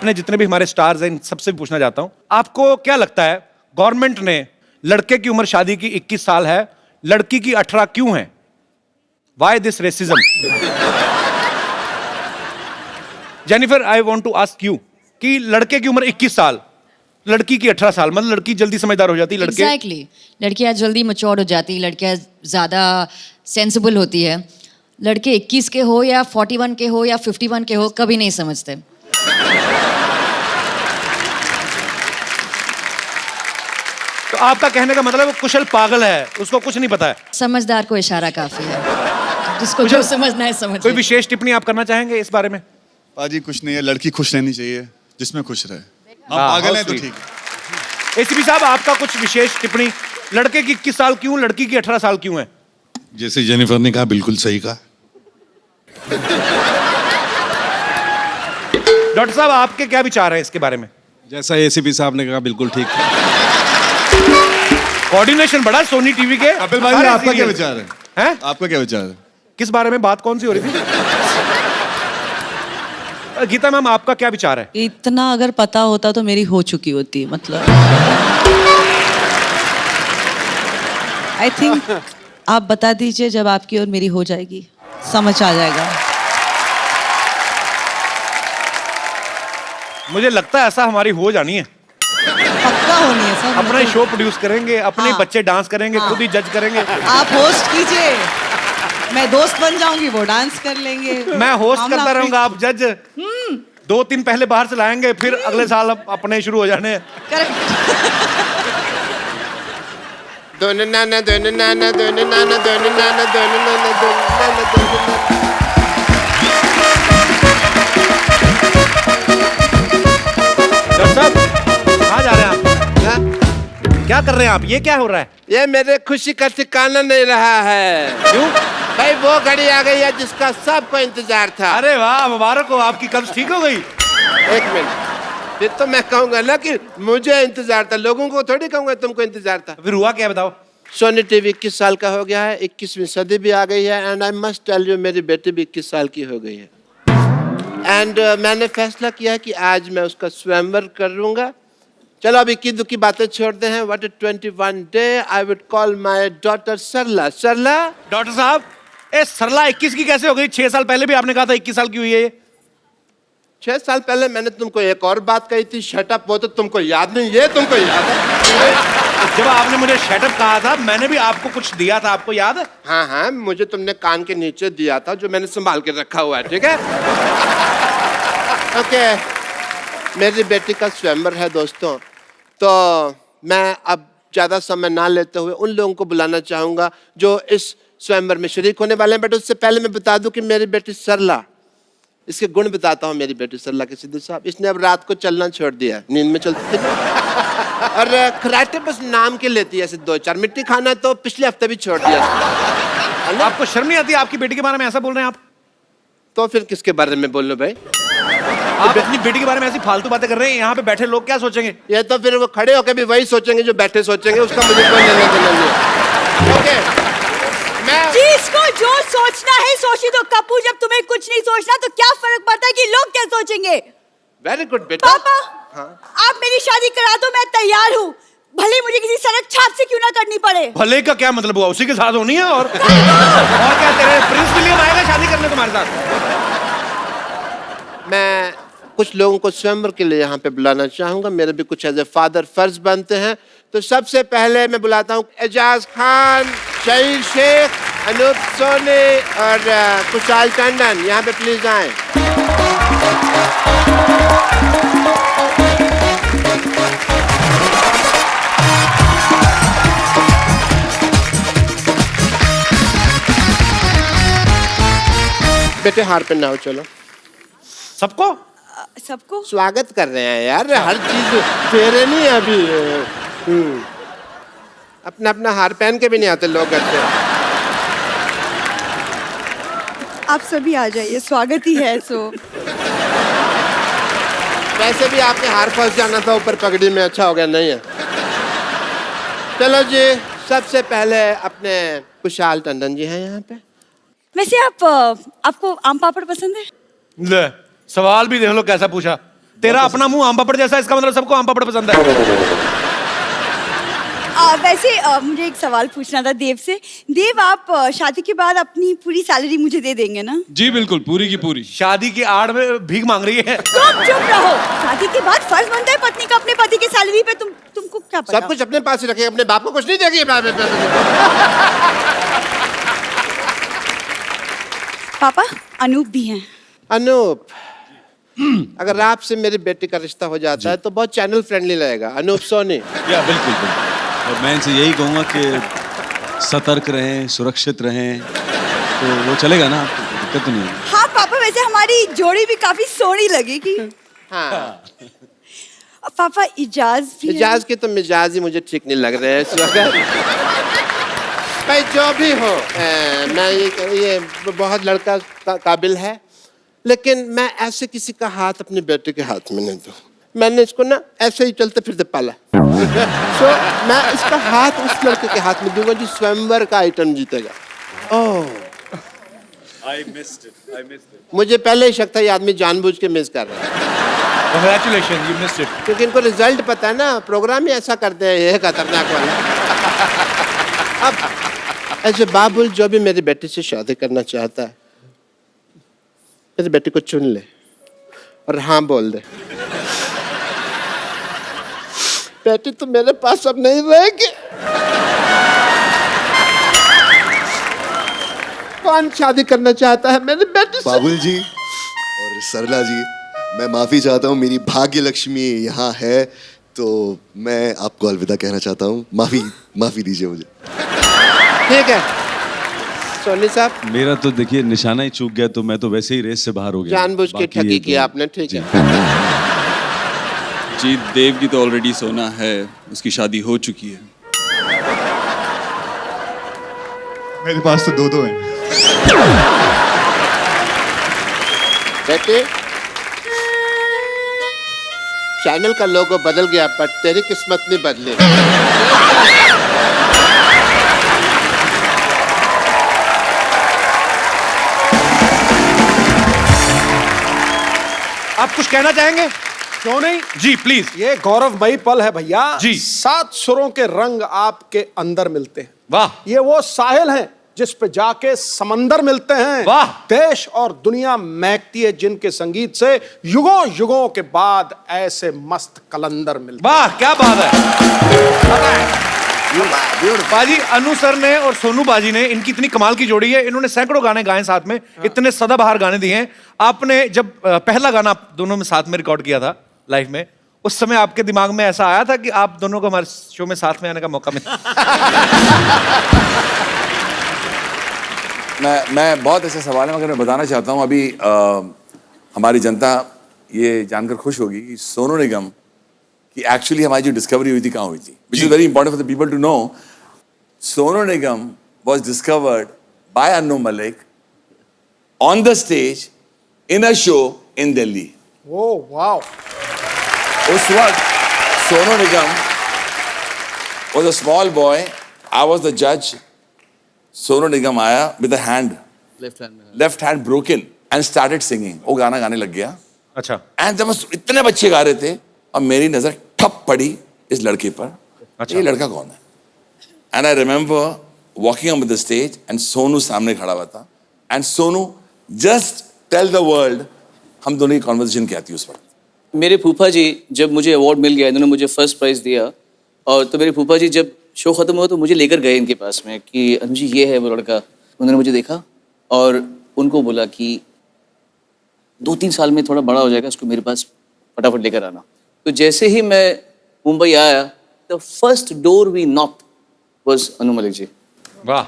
अपने जितने भी हमारे स्टार्स हैं इन सबसे पूछना चाहता हूं, आपको क्या लगता है गवर्नमेंट ने लड़के की उम्र शादी की 21 साल है, लड़की की 18 क्यों है? Why this racism? Jennifer, I want to ask you कि लड़के की उम्र 21 साल, लड़की की 18 साल, मतलब लड़की जल्दी समझदार हो जाती है, लड़के एग्जैक्टली लड़कियां जल्दी मैच्योर हो जाती, लड़कियां ज्यादा सेंसिबल होती है। लड़के 21 के हो या 41 के हो या 51 के हो, कभी नहीं समझते। तो आपका कहने का मतलब वो कुशल पागल है, उसको कुछ नहीं पता है। समझदार को इशारा काफी है, जिसको जो समझना है समझ कोई ले। विशेष टिप्पणी आप करना चाहेंगे इस बारे में? पाजी कुछ नहीं है, लड़की खुश रहनी चाहिए, जिसमें खुश रहे। हम हाँ, पागल how हैं तो sweet. ठीक है। एसीपी साहब, आपका कुछ विशेष टिप्पणी? लड़के की 21 साल क्यों, लड़की की 18 साल क्यों है? जैसे जेनिफर ने कहा, बिल्कुल सही कहा। डॉक्टर साहब, आपके क्या विचार हैं इसके बारे में? जैसा एसीपी साहब ने कहा, बिल्कुल ठीक। कोऑर्डिनेशन बड़ा सोनी टीवी के। कपिल भाई, सारे आपका क्या serial। विचार है? हैं? आपका क्या विचार है? किस बारे में बात कौन सी हो रही थी? गीता मैम, आपका क्या विचार है? इतना अगर पता होता तो मेरी हो चुकी होती, मतलब आई थिंक आप बता दीजिए, जब आपकी और मेरी हो जाएगी समझ आ जाएगा। मुझे लगता है ऐसा हमारी हो जानी है। पक्का होनी है सर। अपना ही शो प्रोड्यूस करेंगे, अपने हाँ। बच्चे डांस करेंगे, हाँ। खुद ही जज करेंगे। आप होस्ट कीजिए, मैं दोस्त बन जाऊंगी, वो डांस कर लेंगे। मैं होस्ट मामला करता फिक्स। रहूंगा, आप जज। 2-3 पहले बाहर से लाएंगे, फिर अगले साल अपने शुरू हो जाने। करेक्ट। दोनों नाना दोनों नाना दोनों नाना दोनों नाना दोनों नाना दोनों नाना दोनों नाना। डॉक्टर साहब, कहाँ जा रहे हैं आप? हाँ? क्या कर रहे हैं आप? ये क्या हो रहा है? ये मेरे खुशी का ठिकाना नहीं रहा है। क्यों? भाई वो घड़ी आ गई है जिसका सबको इंतजार था। अरे वाह, मुबारक हो, आपकी कब्ज ठीक हो गई। एक मिनट, फिर तो मैं कहूंगा ना कि मुझे इंतजार था, लोगों को थोड़ी कहूंगा तुमको इंतजार था। फिर हुआ क्या, बताओ? सोनी टीवी 21 साल का हो गया है, 21वीं सदी भी आ गई है। And I must tell you, मेरी बेटी भी 21 साल की हो गई है। एंड मैंने फैसला किया है कि आज मैं उसका स्वयंवर करूंगा। चलो अब इक्की दुक्की बातें छोड़ते हैं। What 21 day I would call my daughter Sarla. Sarla, doctor साहब, ए सरला 21 की कैसे हो गई? 6 साल पहले भी आपने कहा था 21 साल की हुई है ये। 6 साल पहले मैंने तुमको एक और बात कही थी, शट अप। वो तो तुमको याद नहीं, ये तुमको याद है। जब आपने मुझे शटअप कहा था, मैंने भी आपको कुछ दिया था, आपको याद है? हाँ हाँ, मुझे तुमने कान के नीचे दिया था, जो मैंने संभाल के रखा हुआ है, ठीक है? ओके, मेरी बेटी का स्वयंवर है दोस्तों, तो मैं अब ज्यादा समय ना लेते हुए उन लोगों को बुलाना चाहूंगा जो इस स्वयंवर में शरीक होने वाले हैं। बट उससे पहले मैं बता दूं कि मेरी बेटी सरला, इसके गुण बताता हूँ। मेरी बेटी सरला के सिद्धू साहब, इसने अब रात को चलना छोड़ दिया है, नींद में चलती थी और खराटे बस नाम के लेती है, ऐसे 2-4 मिट्टी खाना तो पिछले हफ्ते भी छोड़ दिया। आपको शर्म नहीं आती? आपकी बेटी के बारे में ऐसा बोल रहे हैं आप? तो फिर किसके बारे में बोल लो भाई? आप अपनी बेटी के बारे में ऐसी फालतू बातें कर रहे हैं, यहाँ पे बैठे लोग क्या सोचेंगे? ये तो फिर वो खड़े होकर भी वही सोचेंगे जो बैठे सोचेंगे, उसका मुझे कोई लेना देना नहीं है। ओके, मैं जिसको जो सोचना है सोची तो कपूर, जब तुम्हें कुछ नहीं सोचना तो क्या फर्क पड़ता है कि लोग क्या सोचेंगे? वेरी गुड बेटा। पापा, आप मेरी शादी करा दो, मैं तैयार हूँ, भले मुझे किसी सड़क छाप से क्यों ना करनी पड़े। भले का क्या मतलब हुआ? उसी के साथ होनी है और क्या? तेरे प्रिंस विलियम आएगा शादी करने तुम्हारे साथ? मैं कुछ लोगों को स्वयंवर के लिए यहाँ पे बुलाना चाहूंगा, मेरे भी कुछ एज ए फादर फर्ज बनते हैं। तो सबसे पहले मैं बुलाता हूँ एजाज खान, शहीद शेख, अनूप सोनी और कुशाल टंडन, यहाँ पे प्लीज आए। बेटे हार पहनाओ, चलो। सबको सबको स्वागत कर रहे हैं यार, हर चीज फेरे नहीं है अभी। अपना अपना हार पहन के भी नहीं आते लोग घर से। आप सभी आ जाइए, स्वागत ही है। सो वैसे भी आपके हार फंस जाना था ऊपर पगड़ी में, अच्छा हो गया नहीं है। चलो जी, सबसे पहले अपने कुशाल टंडन जी हैं यहाँ पे। वैसे आपको आम पापड़ पसंद है? ले, सवाल भी देख लो कैसा पूछा। तेरा अपना मुंह आम पापड़ जैसा है, इसका मतलब सबको आम पापड़ पसंद है। वैसे मुझे एक सवाल पूछना था देव से। देव, आप शादी के बाद अपनी पूरी सैलरी मुझे दे देंगे ना? जी बिल्कुल, पूरी की पूरी। शादी की आड़ में भीख मांग रही है। तुम चुप रहो। शादी के बाद फर्ज बनता है पत्नी का अपने पति की सैलरी पे। तुमको क्या पता? सब कुछ अपने पास ही रखे, अपने बाप को कुछ नहीं देगी। पापा, अनूप भी हैं। अनूप, अगर आपसे मेरी बेटी का रिश्ता हो जाता है तो बहुत चैनल फ्रेंडली लगेगा। अनूप सोनी। या बिल्कुल बिल्कुल। और मैं इनसे यही कहूँगा कि सतर्क रहें, सुरक्षित रहें, तो वो चलेगा ना, आपको दिक्कत नहीं है। हाँ पापा, वैसे हमारी जोड़ी भी काफी सोहनी लगेगी। हाँ, पापा, इजाज भी है। इजाज के तो मिजाज ही मुझे ठीक नहीं लग रहे हैं इस वक्त। भाई जो भी हो, मैं ये बहुत लड़का काबिल है, लेकिन मैं ऐसे किसी का हाथ अपनी बेटे के हाथ में नहीं दूं। मैंने इसको ना ऐसे ही चलते फिरते पाला। तो मैं इसका हाथ उस लड़के के हाथ में दूंगा जो स्वयंवर का आइटम जीतेगा। ओह, I missed it. मुझे पहले ही शक था ये आदमी जानबूझ के मिस कर रहा है, Congratulations, you missed it. क्योंकि इनको रिजल्ट पता है ना, प्रोग्राम ही ऐसा करते हैं, ये खतरनाक वाला। अब ऐसे बाबुल जो भी मेरी बेटी से शादी करना चाहता है, मेरी बेटी को चुन ले और हाँ बोल दे। बेटी तो मेरे पास अब नहीं रहेगी। कौन शादी करना चाहता है मेरी बेटी से? बाबुल जी और सरला जी, मैं माफी चाहता हूँ, मेरी भाग्य लक्ष्मी यहाँ है, तो मैं आपको अलविदा कहना चाहता हूँ। माफी दीजिए मुझे। ठीक है सोनी साहब, मेरा तो देखिए निशाना ही चूक गया, तो मैं तो वैसे ही रेस से बाहर हो गया। जानबूझ के बाकी ठगी ये की तो- आपने। ठीक है, जी, देव की तो ऑलरेडी सोना है, उसकी शादी हो चुकी है। मेरे पास तो दो हैं। बेटे, चैनल का लोगो बदल गया पर तेरी किस्मत नहीं बदली। आप कुछ कहना चाहेंगे? क्यों नहीं? जी प्लीज। ये गौरवमयी पल है भैया। जी। 7 सुरों के रंग आपके अंदर मिलते हैं। वाह। ये वो साहिल हैं जिस पे जाके समंदर मिलते हैं। वाह। देश और दुनिया महकती है जिनके संगीत से युगों युगों के बाद ऐसे मस्त कलंदर मिलते हैं। वाह, क्या बात है। बाजी, अनु सर ने और सोनू बाजी ने, इनकी इतनी कमाल की जोड़ी है, इन्होंने सैकड़ों गाने गाए साथ में, इतने सदाबहार गाने दिए हैं। आपने जब पहला गाना आप दोनों में साथ में रिकॉर्ड किया था लाइव में, उस समय आपके दिमाग में ऐसा आया था कि आप दोनों को हमारे शो में साथ में आने का मौका मिला? मैं बहुत ऐसे सवाल है, मगर मैं बताना चाहता हूँ अभी हमारी जनता ये जानकर खुश होगी कि सोनू निगम कि एक्चुअली हमारी जो डिस्कवरी हुई थी कहाँ हुई थी, which is very important for the people to know. Sonu Nigam was discovered by Anu Malik on the stage in a show in Delhi. Oh wow. उस वक्त Sonu Nigam was a small boy, I was the जज। सोनू निगम आया with a hand, left hand broken, and started singing. वो गाना गाने लग गया। अच्छा। एंड जब इतने बच्चे गा रहे थे और मेरी नजर ठप पड़ी इस लड़के पर। अच्छा। ये लड़का कौन है? And I remember walking on the stage and Sonu सामने खड़ा हुआ था, and Sonu just tell the world हम दोनों की कॉन्वर्सेशन क्या थी उस वक्त। मेरे फूफा जी, जब मुझे अवार्ड मिल गया, इन्होंने मुझे फर्स्ट प्राइज दिया, और तो मेरे फूफा जी जब शो खत्म हुआ तो मुझे लेकर गए इनके पास में कि अनु जी ये है वो लड़का। उन्होंने मुझे देखा और उनको बोला कि 2-3 साल में थोड़ा बड़ा हो जाएगा, उसको मेरे पास फटाफट लेकर आना। तो जैसे ही मैं मुंबई आया, the first door we knock was Anu Malik ji. वाह।